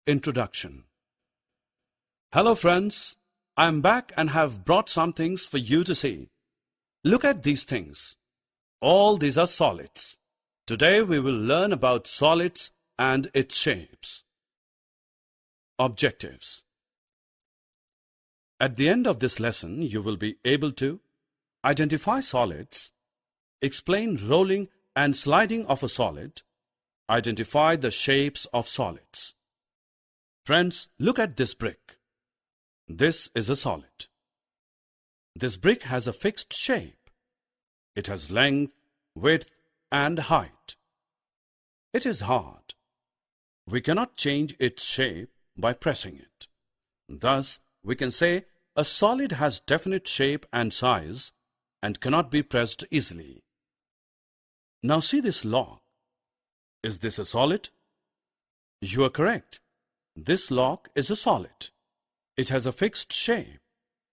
Introduction. Hello friends, I am back and have brought some things for you to see. Look at these things. All these are solids. Today we will learn about solids and its shapes. Objectives. At the end of this lesson, you will be able to identify solids, explain rolling and sliding of a solid, identify the shapes of solids. Friends, look at this brick. This is a solid. This brick has a fixed shape. It has length, width, and height. It is hard. We cannot change its shape by pressing it. Thus, we can say a solid has definite shape and size and cannot be pressed easily. Now see this log. Is this a solid? You are correct. This log is a solid. It has a fixed shape.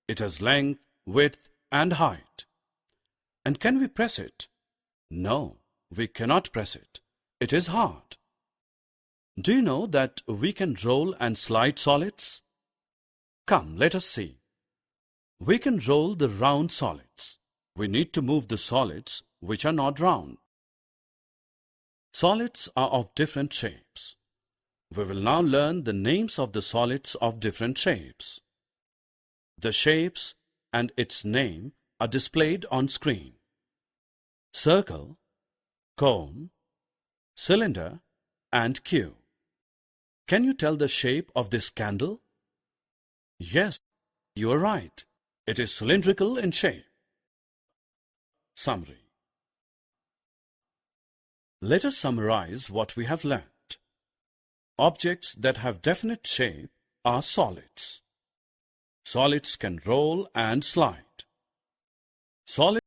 It has length, width, and height. And can we press it? No, we cannot press it. It is hard. Do you know that we can roll and slide solids? Come, let us see. We can roll the round solids. We need to move the solids which are not round. Solids are of different shapes. We will now learn the names of the solids of different shapes. The shapes and its name are displayed on screen. Circle, cone, cylinder, and cube. Can you tell the shape of this candle? Yes, you are right. It is cylindrical in shape. Summary. Let us summarize what we have learned. Objects that have definite shape are solids. Solids can roll and slide. Solids